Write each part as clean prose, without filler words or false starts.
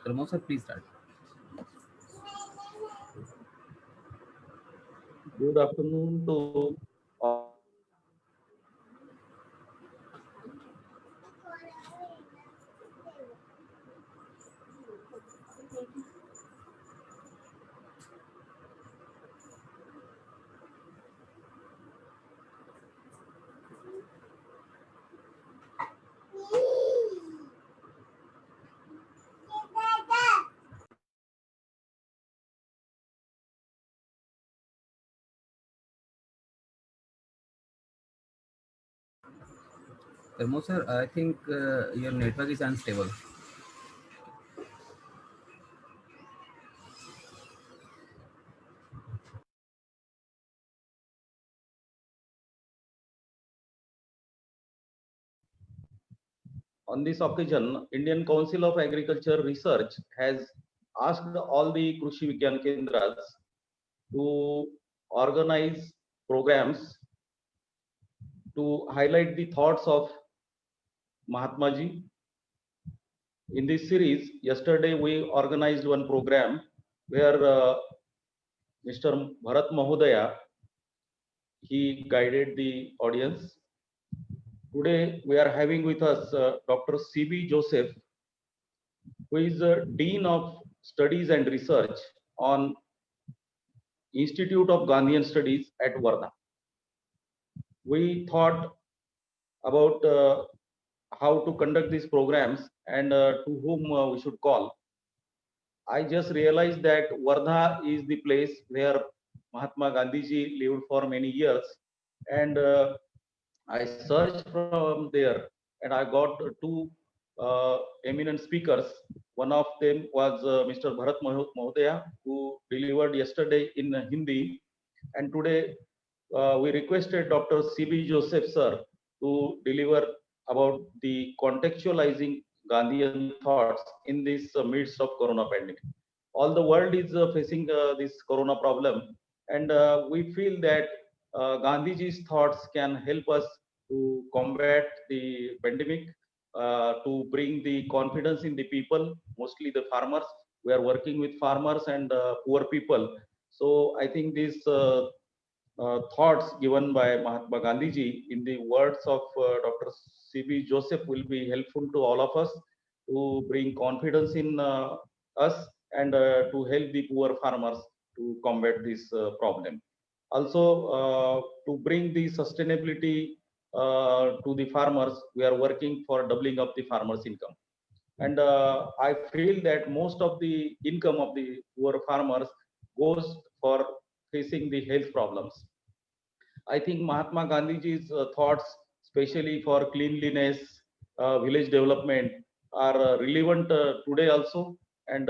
Pramod sir, please start. Good afternoon to Pramod sir, I think your network is unstable. on this occasion, Indian Council of Agriculture Research has asked all the Krushi Vigyan Kendras to organize programs to highlight the thoughts of Mahatma Ji. In this series, yesterday we organized one program where Mr. Bharat Mahodaya, he guided the audience. Today we are having with us Dr. C.B. Joseph, who is Dean of Studies and Research on Institute of Gandhian Studies at Wardha. We thought about how to conduct these programs and to whom we should call. I just realized that Wardha is the place where Mahatma Gandhi ji lived for many years, and I searched from there and I got two eminent speakers. One of them was Mr. Bharat Mahodaya, who delivered yesterday in Hindi, and today we requested Dr. C.B. Joseph sir to deliver about the contextualizing Gandhian thoughts in this midst of Corona pandemic. All the world is facing this Corona problem, and we feel that Gandhiji's thoughts can help us to combat the pandemic, to bring the confidence in the people, mostly the farmers. We are working with farmers and poor people. So I think these thoughts given by Mahatma Gandhi ji in the words of Dr. C.B. Joseph will be helpful to all of us to bring confidence in us and to help the poor farmers to combat this problem. Also, to bring the sustainability to the farmers, we are working for doubling up the farmers' income. And I feel that most of the income of the poor farmers goes for facing the health problems. I think Mahatma Gandhiji's thoughts, especially for cleanliness, village development, are relevant today also. And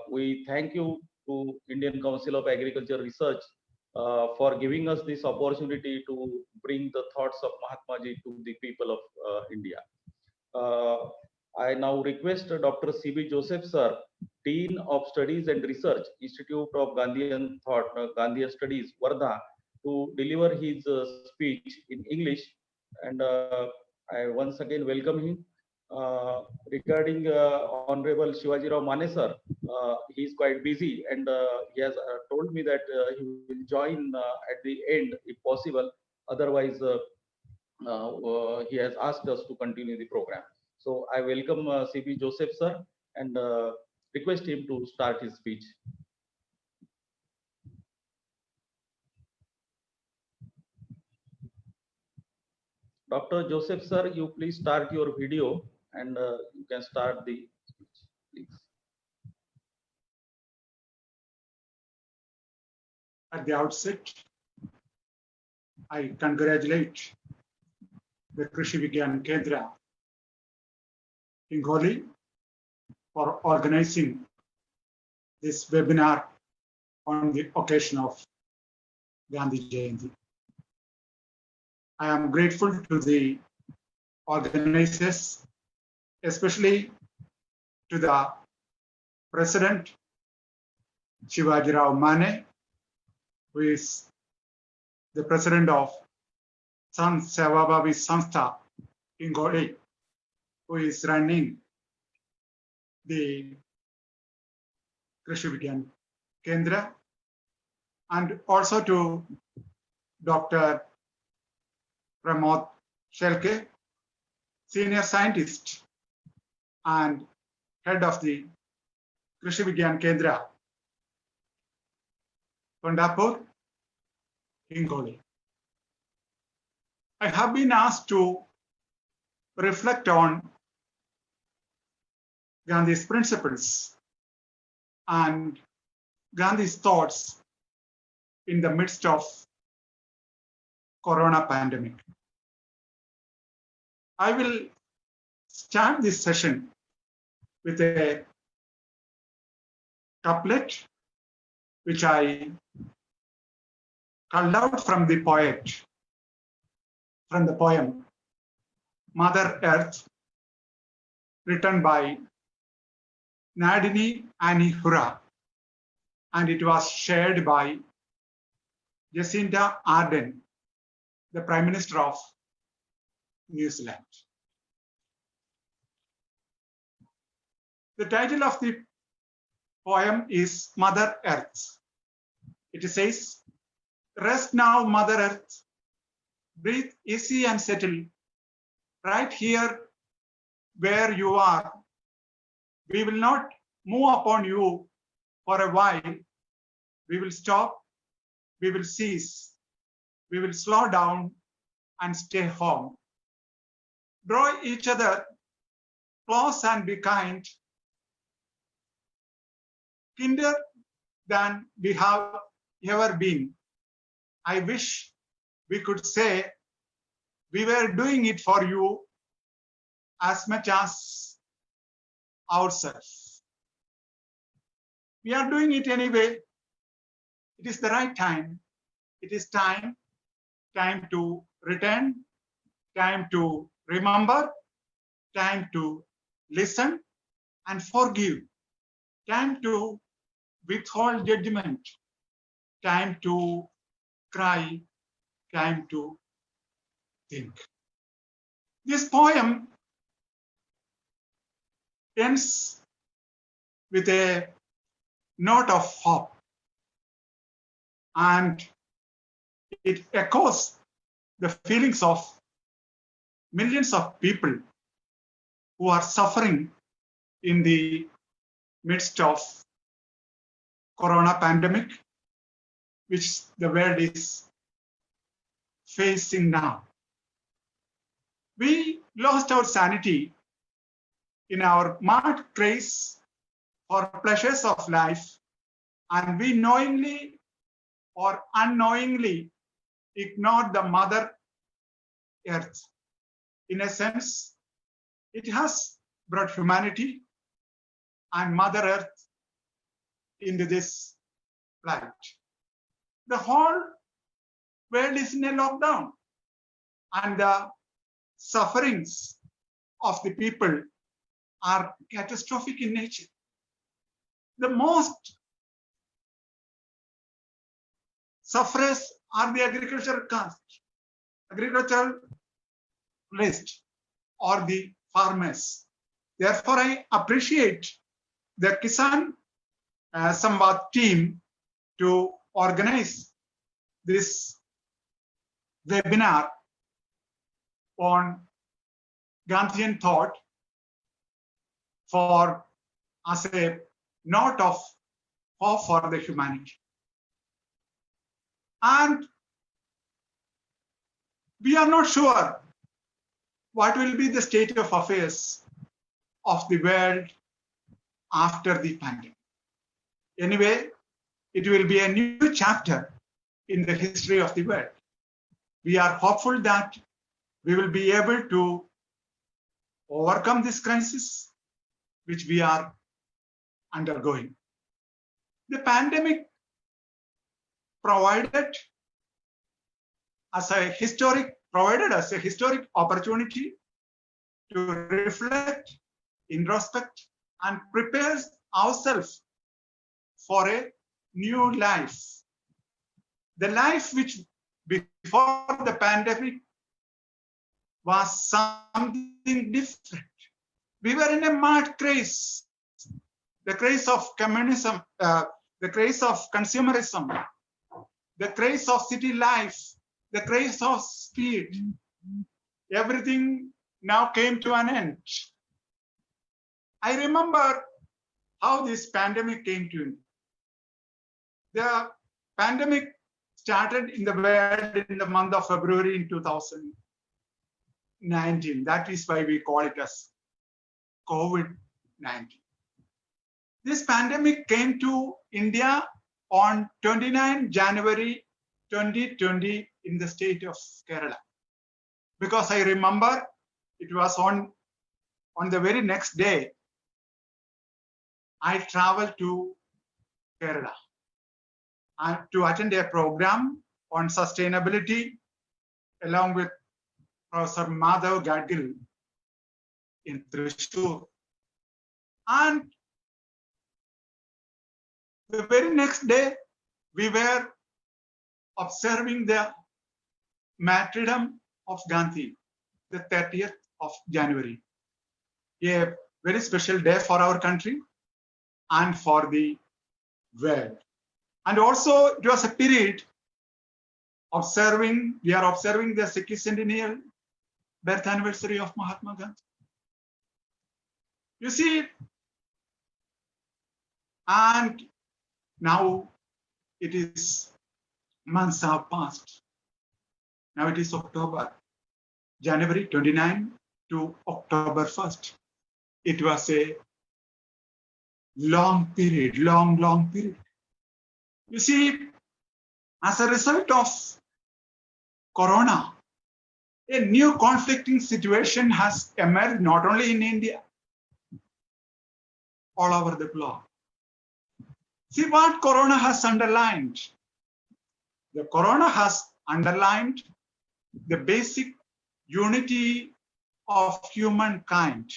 we thank you to Indian Council of Agriculture Research for giving us this opportunity to bring the thoughts of Mahatma Ji to the people of India. I now request Dr. C.B. Joseph sir, Dean of Studies and Research, Institute of Gandhian Thought, Gandhian Studies, Wardha, to deliver his speech in English. And I once again welcome him. Regarding Honorable Shivaji Rao Mane sir, he is quite busy and he has told me that he will join at the end if possible. Otherwise, he has asked us to continue the program. So I welcome C.B. Joseph sir and request him to start his speech. Dr. Joseph sir, you please start your video and you can start the speech, please. At the outset, I congratulate the Krishi Vigyan Kendra Hingoli for organizing this webinar on the occasion of Gandhi Jayanti. I am grateful to the organizers, especially to the President Shivaji Rao Mane, who is the President of Sant Sevabavi Sanstha Hingoli, who is running the Krishi Vigyan Kendra, and also to Dr. Pramod Shelke, senior scientist and head of the Krishi Vigyan Kendra, Kondapur, Hingoli. I have been asked to reflect on Gandhi's principles and Gandhi's thoughts in the midst of Corona pandemic. I will start this session with a couplet which I culled out from the poem Mother Earth, written by Nadini Anihura, and it was shared by Jacinda Ardern, the Prime Minister of New Zealand. The title of the poem is Mother Earth. It says, "Rest now, Mother Earth. Breathe easy and settle. Right here where you are. We will not move upon you for a while. We will stop. We will cease. We will slow down and stay home. Draw each other close and be kind. Kinder than we have ever been. I wish we could say we were doing it for you as much as ourselves. We are doing it anyway. It is the right time. It is time to return, time to remember, time to listen and forgive, time to withhold judgment, time to cry, time to think. This poem ends with a note of hope, and it echoes the feelings of millions of people who are suffering in the midst of Corona pandemic, which the world is facing now. We lost our sanity in our mad craze for pleasures of life, and we knowingly or unknowingly ignored the Mother Earth. In a sense, it has brought humanity and Mother Earth into this plight. The whole world is in a lockdown, and the sufferings of the people are catastrophic in nature. The most sufferers are the agricultural list, or the farmers. Therefore, I appreciate the Kisan Samvad team to organize this webinar on Gandhian thought as a note of hope for the humanity. And we are not sure what will be the state of affairs of the world after the pandemic. Anyway, it will be a new chapter in the history of the world. We are hopeful that we will be able to overcome this crisis which we are undergoing. The pandemic provided us a historic opportunity to reflect, introspect, and prepare ourselves for a new life. The life which before the pandemic was something different. We were in a mad craze the craze of communism, the craze of consumerism, the craze of city life, the craze of speed, everything now came to an end. I remember how this pandemic came to India. The pandemic started in the world in the month of February in 2019. That is why we call it as COVID-19. This pandemic came to India on 29 January 2020 in the state of Kerala. Because I remember it was on the very next day, I traveled to Kerala to attend a program on sustainability along with Professor Madhav Gadgil in Thrissur. And the very next day, we were observing the martyrdom of Gandhi, the 30th of January, a very special day for our country and for the world. And also it was a period we are observing the 60th birth anniversary of Mahatma Gandhi. You see, and now it is months have passed. Now it is October, January 29 to October 1st. It was a long period, long period. You see, as a result of Corona, a new conflicting situation has emerged not only in India, all over the globe. See what Corona has underlined. The Corona has underlined the basic unity of humankind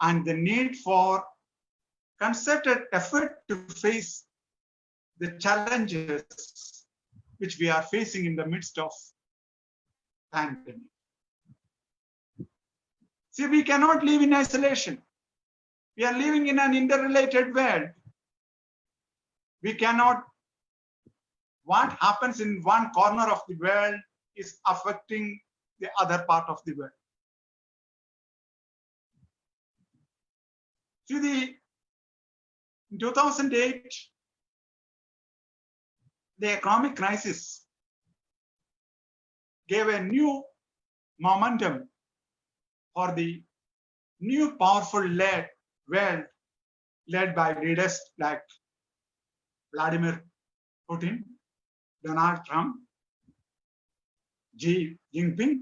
and the need for concerted effort to face the challenges which we are facing in the midst of pandemic. See, we cannot live in isolation. We are living in an interrelated world. We cannot, what happens in one corner of the world is affecting the other part of the world. See, in 2008, the economic crisis gave a new momentum for the new powerful world led by leaders like Vladimir Putin, Donald Trump, Xi Jinping,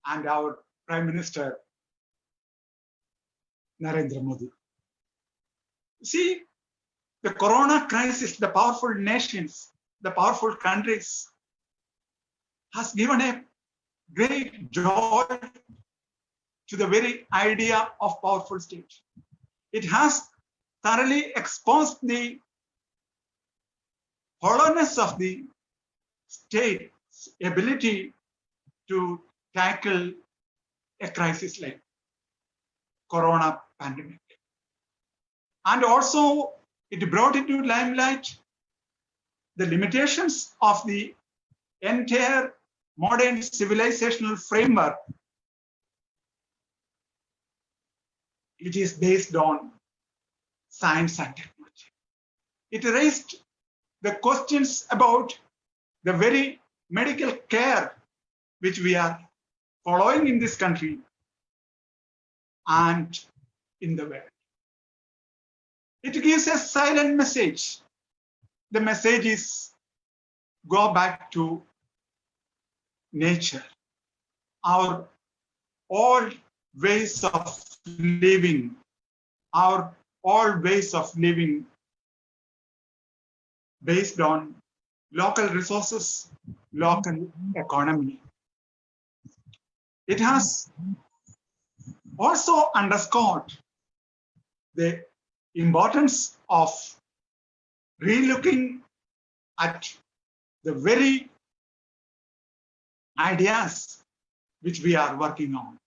and our Prime Minister Narendra Modi. See, the Corona crisis, the powerful nations, the powerful countries has given a great joy to the very idea of powerful state. It has thoroughly exposed the hollowness of the state's ability to tackle a crisis like Corona pandemic. And also it brought into limelight the limitations of the entire modern civilizational framework, which is based on science and technology. It raised the questions about the very medical care which we are following in this country and in the world. It gives a silent message. The message is go back to nature, our old ways of living, our old ways of living based on local resources, local economy. It has also underscored the importance of relooking at the very ideas which we are working on.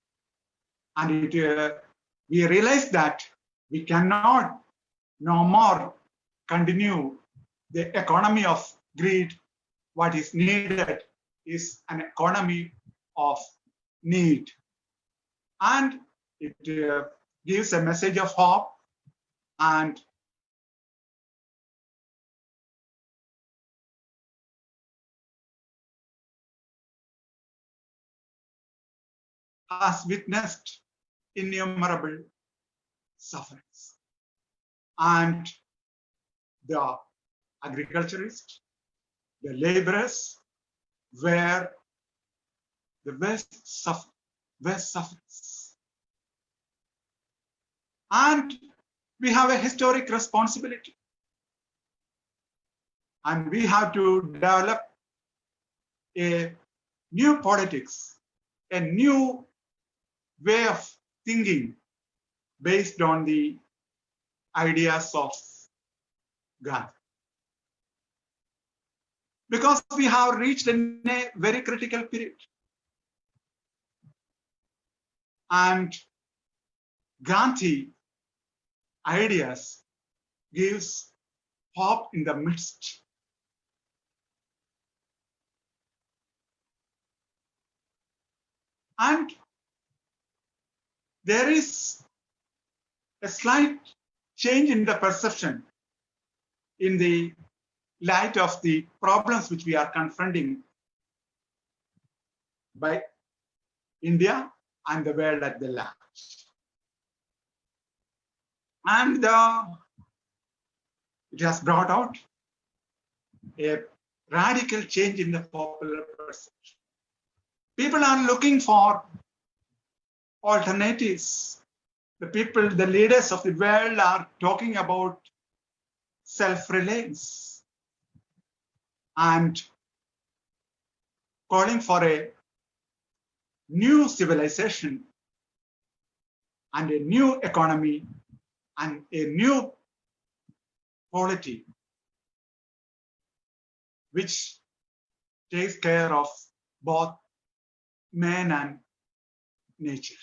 And we realize that we cannot no more continue the economy of greed. What is needed is an economy of need. And it gives a message of hope and has witnessed innumerable sufferings. And the agriculturists, the laborers were the worst sufferers. And we have a historic responsibility. And we have to develop a new politics, a new way of thinking based on the ideas of God. Because we have reached in a very critical period. And Gandhi ideas gives hope in the midst. And there is a slight change in the perception in the light of the problems which we are confronting by India and the world at the large. And it has brought out a radical change in the popular perception. People are looking for alternatives. The people, the leaders of the world are talking about self-reliance and calling for a new civilization and a new economy and a new polity which takes care of both man and nature.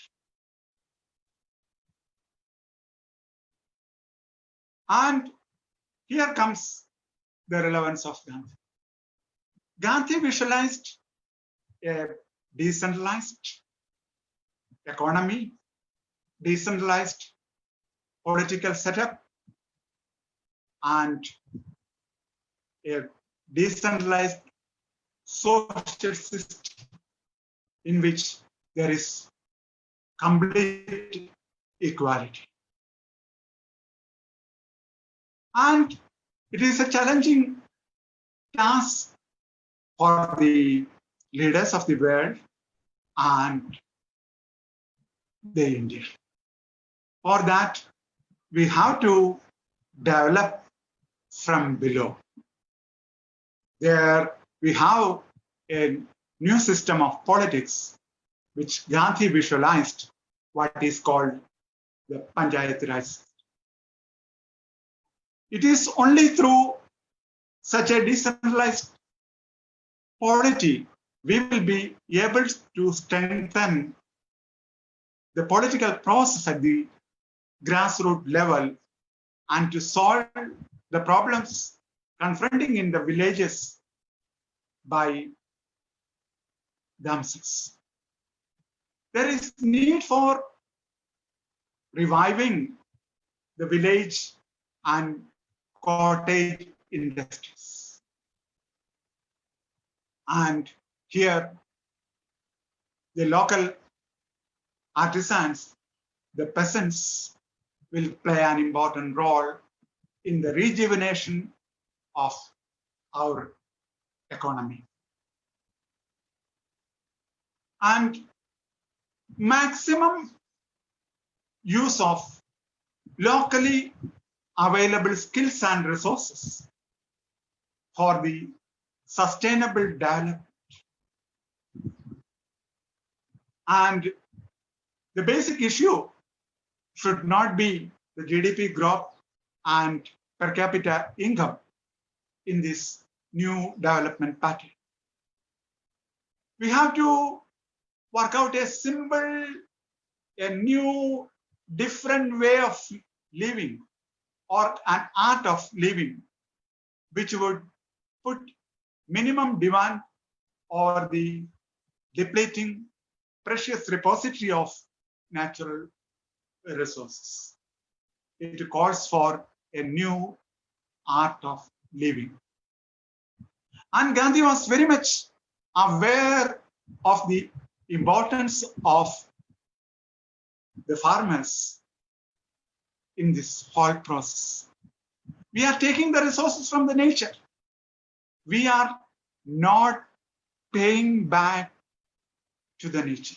And here comes the relevance of Gandhi. Gandhi visualized a decentralized economy, decentralized political setup, and a decentralized social system in which there is complete equality. And it is a challenging task for the leaders of the world and the India. For that, we have to develop from below. There we have a new system of politics which Gandhi visualized, what is called the Panchayat Raj system. It is only through such a decentralized polity we will be able to strengthen the political process at the grassroots level and to solve the problems confronting in the villages by themselves. There is need for reviving the village and cottage industries. And here, the local artisans, the peasants, will play an important role in the rejuvenation of our economy. And maximum use of locally available skills and resources for the sustainable development. And the basic issue should not be the GDP growth and per capita income in this new development pattern. We have to work out a simple, a new, different way of living or an art of living which would put minimum demand over the depleting precious repository of natural resources. It calls for a new art of living. And Gandhi was very much aware of the importance of the farmers in this whole process. We are taking the resources from the nature. We are not paying back to the nature.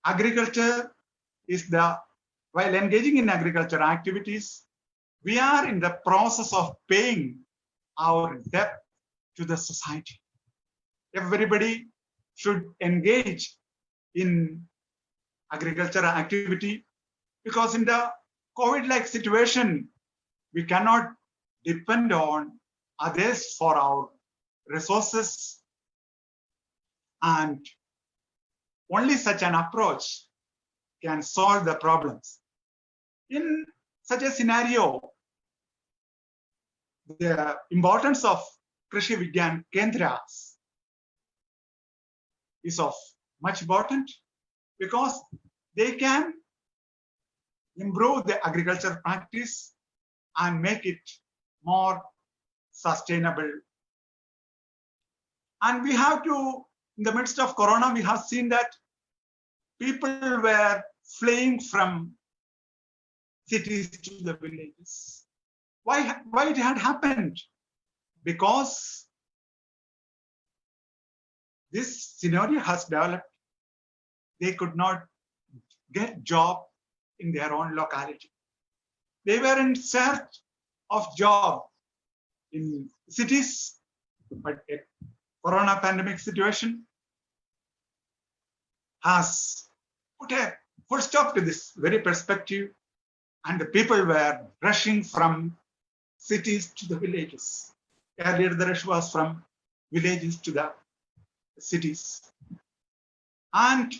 Agriculture is while engaging in agriculture activities, we are in the process of paying our debt to the society. Everybody should engage in agricultural activity because in the COVID-like situation, we cannot depend on others for our resources, and only such an approach can solve the problems. In such a scenario, the importance of Krishi Vigyan Kendras is of much important because they can improve the agriculture practice and make it more sustainable. And we have to, in the midst of Corona, we have seen that people were fleeing from cities to the villages. Why it had happened? Because this scenario has developed. They could not get job in their own locality. They were in search of job in cities, but a Corona pandemic situation has put a full stop to this very perspective, and the people were rushing from cities to the villages. Earlier, the rush was from villages to the cities. And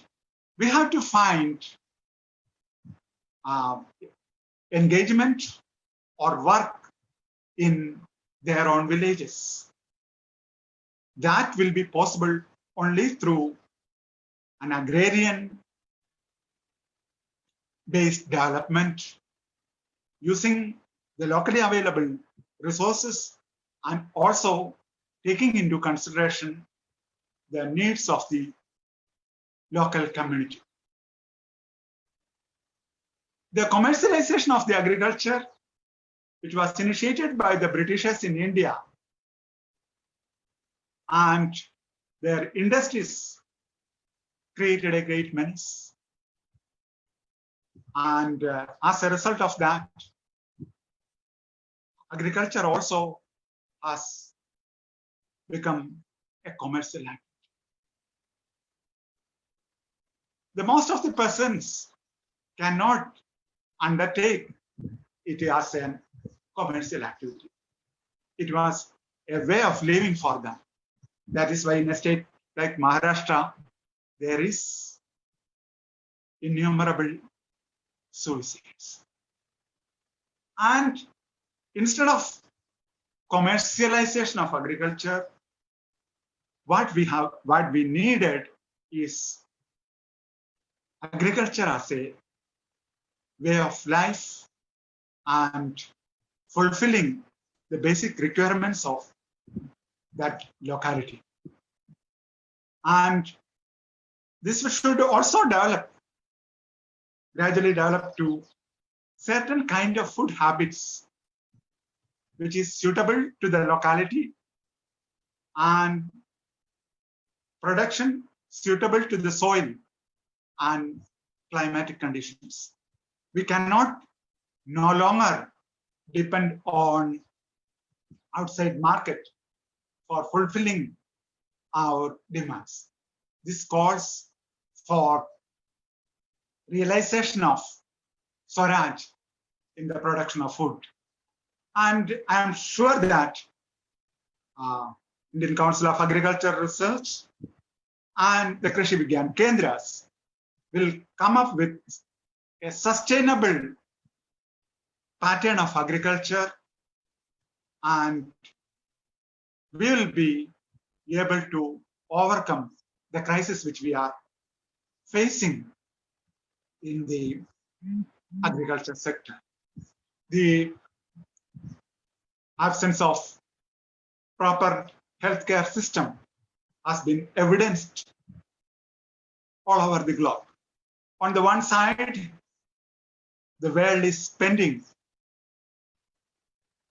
we have to find engagement or work in their own villages. That will be possible only through an agrarian based development using the locally available resources and also taking into consideration the needs of the local community. The commercialization of the agriculture, which was initiated by the Britishers in India, and their industries created a great menace. And as a result of that, agriculture also has become a commercial activity. The most of the persons cannot undertake it as a commercial activity. It was a way of living for them. That is why in a state like Maharashtra, there is innumerable suicides. And instead of commercialization of agriculture, what we needed is agriculture as a way of life and fulfilling the basic requirements of that locality. And this should also gradually develop to certain kind of food habits which is suitable to the locality and production suitable to the soil and climatic conditions. We cannot no longer depend on outside market for fulfilling our demands. This calls for realization of Swaraj in the production of food. And I am sure that Indian Council of Agriculture Research and the Krishi Vigyan Kendras will come up with a sustainable pattern of agriculture, and we will be able to overcome the crisis which we are facing in the agriculture sector. The absence of proper healthcare system has been evidenced all over the globe. On the one side, the world is spending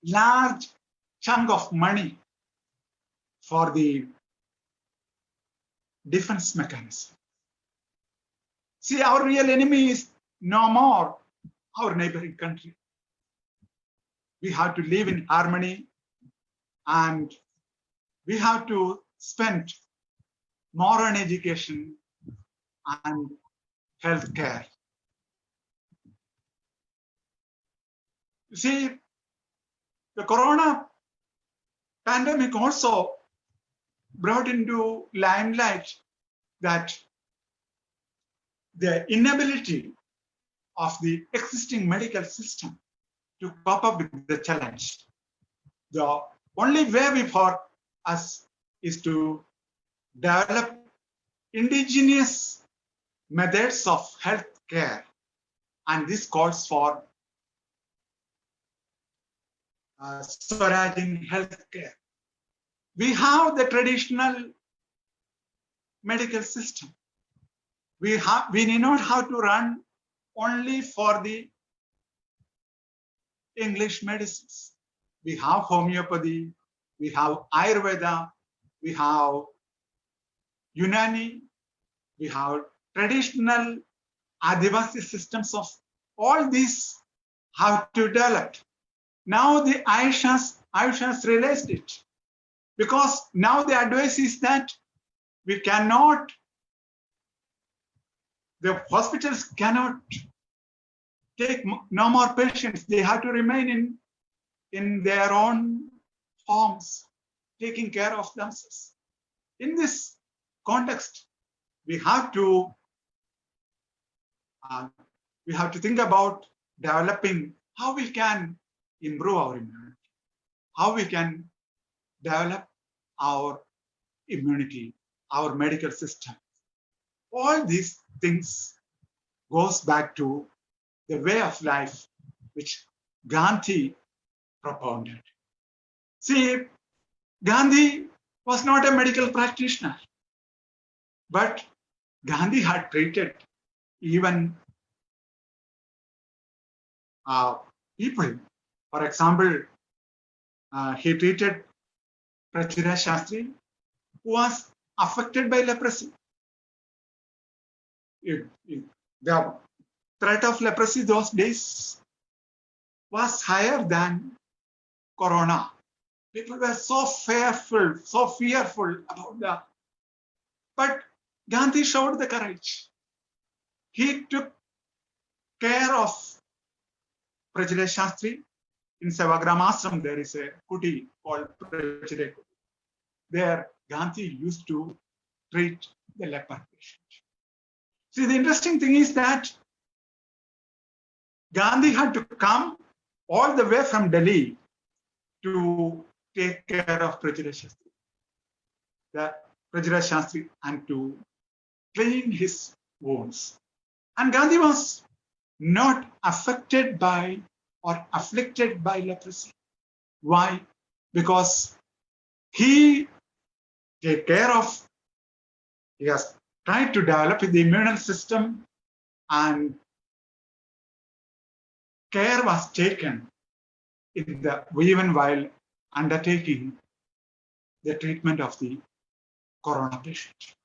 large chunk of money for the defense mechanism. See, our real enemy is no more our neighboring country. We have to live in harmony, and we have to spend more on education and healthcare. You see, the corona pandemic also brought into limelight that the inability of the existing medical system to cope up with the challenge. The only way for us is to develop indigenous methods of health care, and this calls for Swaraj in healthcare. We have the traditional medical system. We need not have to run only for the English medicines. We have homeopathy, we have Ayurveda, we have Unani, we have traditional Adivasi systems of all these have to develop. Now the Ayush realized it, because now the advice is that we cannot, the hospitals cannot take no more patients. They have to remain in their own homes, taking care of themselves. In this context, we have to think about developing how we can improve our immunity, how we can develop our immunity, our medical system. All these things goes back to the way of life which Gandhi propounded. See, Gandhi was not a medical practitioner, but Gandhi had treated even people. For example, he treated Prithviraj Shastri, who was affected by leprosy. The threat of leprosy those days was higher than corona. People were so fearful about that. But Gandhi showed the courage. He took care of Prithviraj Shastri. In Sevagram Ashram, there is a kuti called Prithviraj Kuti. There, Gandhi used to treat the leper patient. See, the interesting thing is that Gandhi had to come all the way from Delhi to take care of Prithviraj Shastri, and to clean his wounds. And Gandhi was not affected by or afflicted by leprosy. Why? Because he has tried to develop the immune system, and care was taken even while undertaking the treatment of the corona patient.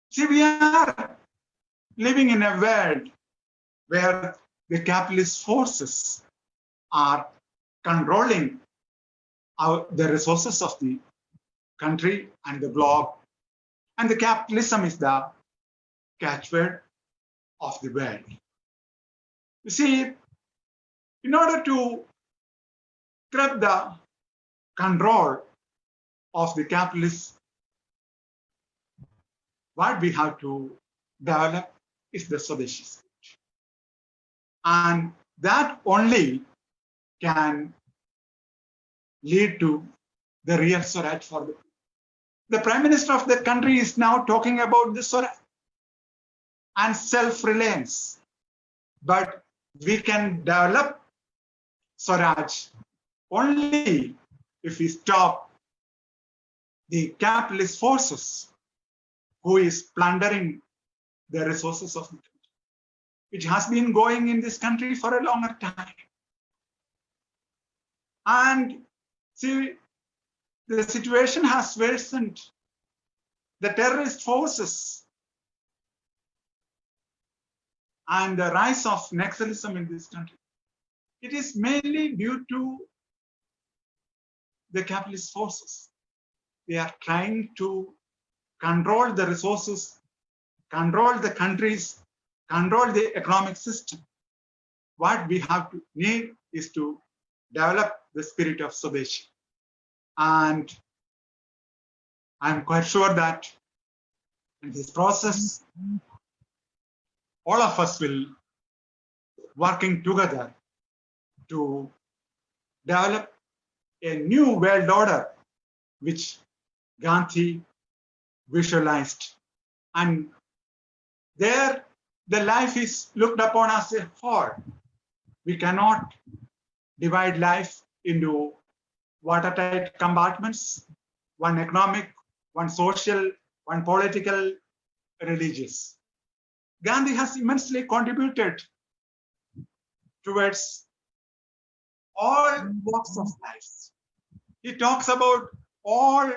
See, we are living in a world where the capitalist forces are controlling the resources of the country and the globe, and the capitalism is the catchword of the world. You see, in order to grab the control of the capitalists, what we have to develop is the Swadeshi spirit. And that only can lead to the real Swaraj for the Prime Minister of the country is now talking about the Swaraj and self-reliance. But we can develop Swaraj only if we stop the capitalist forces who is plundering the resources of the country. It has been going in this country for a longer time. And see, the situation has worsened. The terrorist forces and the rise of Naxalism in this country, it is mainly due to the capitalist forces. They are trying to control the resources, control the countries, control the economic system. What we have to need is to develop the spirit of Swadeshi. And I'm quite sure that in this process, all of us will working together to develop a new world order which Gandhi visualized. And there the life is looked upon as a whole. We cannot divide life into watertight compartments, one economic, one social, one political, religious. Gandhi has immensely contributed towards all walks of life. He talks about all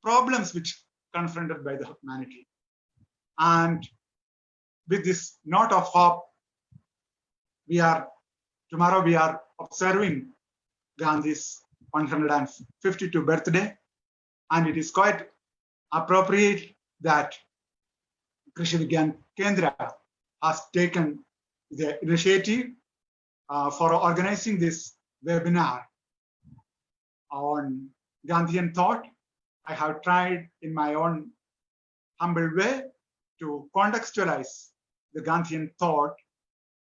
problems which confronted by the humanity. And with this note of hope, tomorrow we are observing Gandhi's 152nd birthday, and it is quite appropriate that Krishi Vigyan Kendra has taken the initiative for organizing this webinar on Gandhian thought. I have tried in my own humble way to contextualize the Gandhian thought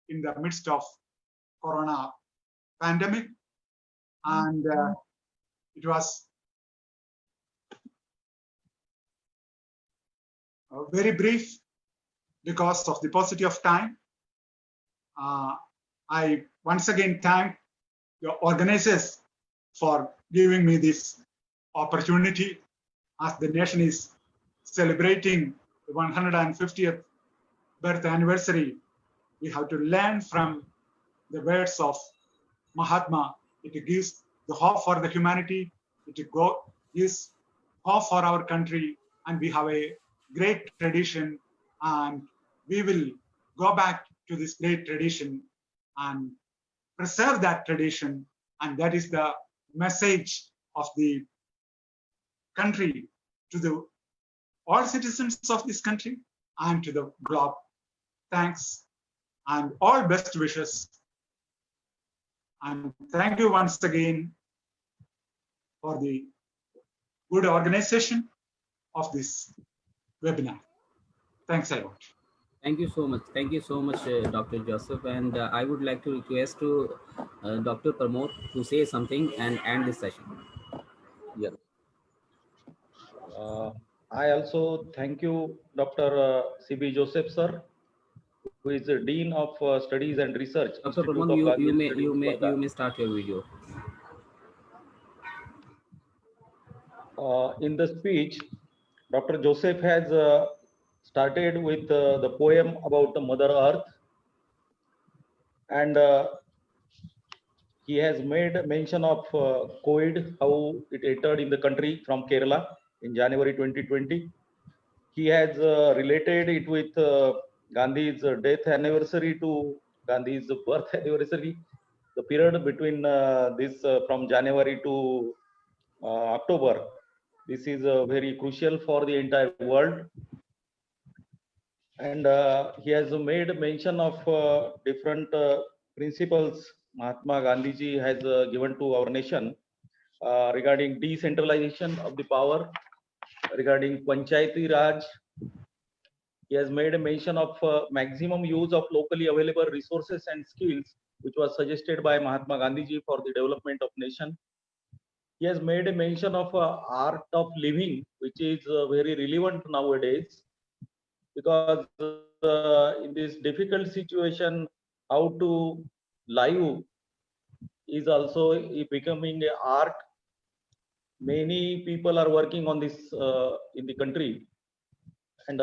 in the midst of Corona pandemic, and it was very brief because of the paucity of time. I once again thank the organizers for giving me this opportunity as the nation is celebrating the 150th birth anniversary. We have to learn from the words of Mahatma. It gives the hope for the humanity. It gives hope for our country, and we have a great tradition, and we will go back to this great tradition and preserve that tradition. And that is the message of the country to all citizens of this country and to the globe. Thanks and all best wishes. And thank you once again for the good organization of this webinar. Thanks a lot. Thank you so much. Thank you so much, Dr. Joseph. And I would like to request to Dr. Pramod to say something and end this session. Yes. I also thank you, Dr. C.B. Joseph, sir, who is the Dean of Studies and Research. Dr. Pramod, you may start your video. In the speech, Dr. Joseph has started with the poem about the Mother Earth, and he has made mention of COVID, how it entered in the country from Kerala in January 2020. He has related it with Gandhi's death anniversary to Gandhi's birth anniversary, the period between this from January to October. This is very crucial for the entire world. And he has made mention of different principles Mahatma Gandhiji has given to our nation regarding decentralization of the power, regarding Panchayati Raj, He has made a mention of maximum use of locally available resources and skills, which was suggested by Mahatma Gandhi ji for the development of nation. He has made a mention of art of living, which is very relevant nowadays, because in this difficult situation, how to live is also becoming an art. Many people are working on this in the country, and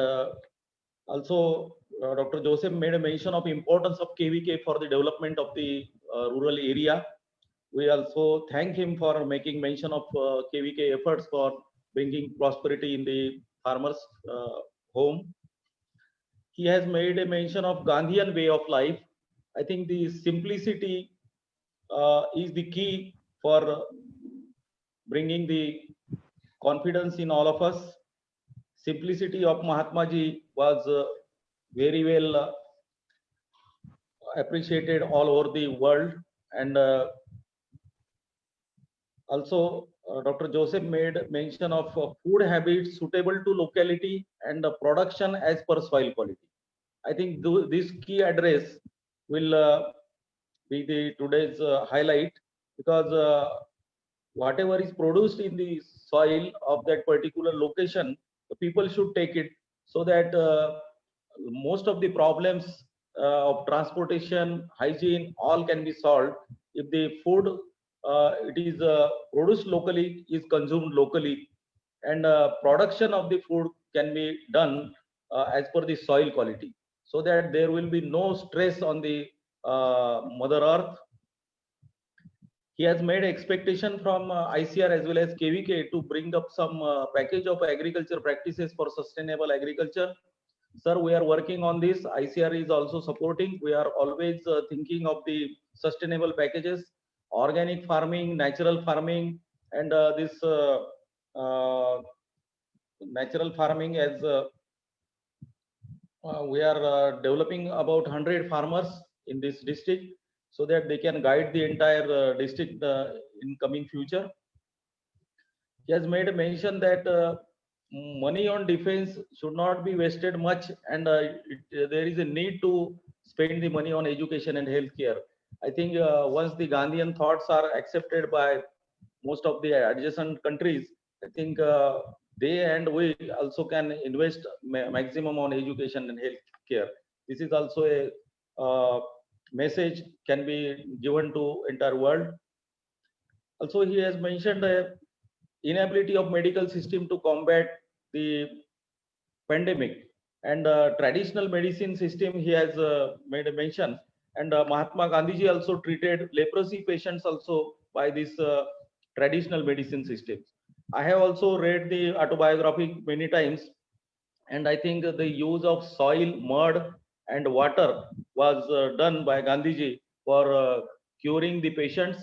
also Dr. Joseph made a mention of importance of KVK for the development of the rural area. We also thank him for making mention of KVK efforts for bringing prosperity in the farmers' home. He has made a mention of Gandhian way of life. I think the simplicity is the key for bringing the confidence in all of us. Simplicity of Mahatma ji was very well appreciated all over the world, and also Dr. Joseph made mention of food habits suitable to locality and production as per soil quality. I think this key address will be the today's highlight, because whatever is produced in the soil of that particular location, the people should take it, so that most of the problems of transportation, hygiene, all can be solved if the food it is produced locally, is consumed locally, and production of the food can be done as per the soil quality, so that there will be no stress on the Mother Earth. He has made expectation from ICR as well as KVK to bring up some package of agriculture practices for sustainable agriculture. Sir, we are working on this. ICR is also supporting. We are always thinking of the sustainable packages, organic farming, natural farming, and this natural farming, as we are developing about 100 farmers in this district, so that they can guide the entire district in coming future. He has made a mention that money on defense should not be wasted much, and there is a need to spend the money on education and healthcare. I think once the Gandhian thoughts are accepted by most of the adjacent countries, I think they and we also can invest maximum on education and healthcare. This is also a message can be given to entire world. Also, he has mentioned a inability of medical system to combat the pandemic, and traditional medicine system he has made a mention, and Mahatma Gandhi ji also treated leprosy patients also by this traditional medicine systems. I have also read the autobiography many times, and I think the use of soil, mud, and water was done by Gandhi ji for curing the patients.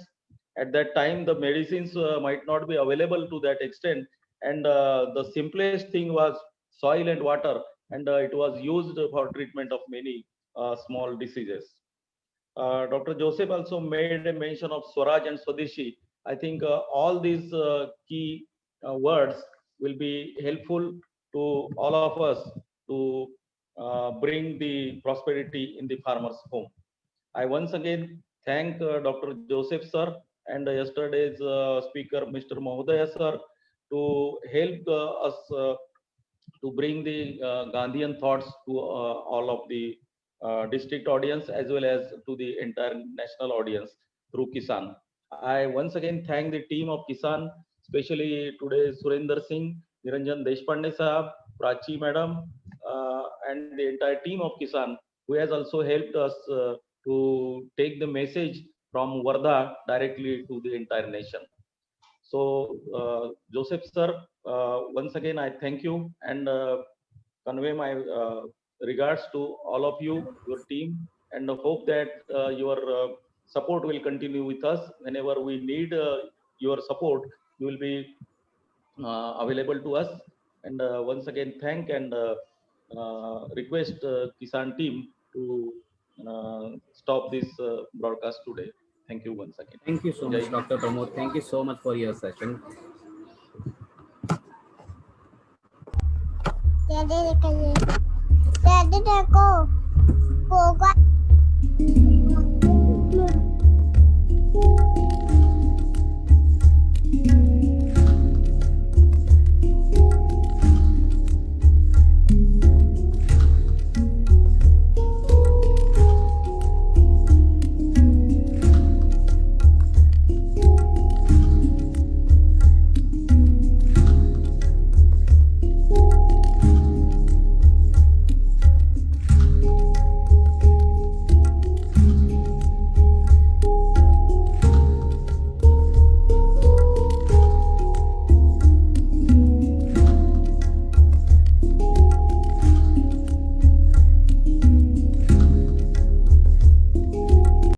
At that time, the medicines might not be available to that extent, and the simplest thing was soil and water, and it was used for treatment of many small diseases. Dr. Joseph also made a mention of Swaraj and Swadeshi. I think all these key words will be helpful to all of us to bring the prosperity in the farmer's home. I once again thank Dr. Joseph sir and yesterday's speaker, Mr. Mahodaya sir, to help us to bring the Gandhian thoughts to all of the district audience as well as to the entire national audience through Kisan. I once again thank the team of Kisan, especially today Surinder Singh, Niranjan Deshpande Sahab, Prachi Madam, and the entire team of Kisan, who has also helped us to take the message from Wardha directly to the entire nation. So, Joseph sir, once again I thank you and convey my regards to all of you, your team, and hope that your support will continue with us. Whenever we need your support, you will be available to us. And once again, thank and request Kisan team to stop this broadcast today. Thank you once again. Thank you so much, Dr. Pramod. Thank you so much for your session. देखो होगा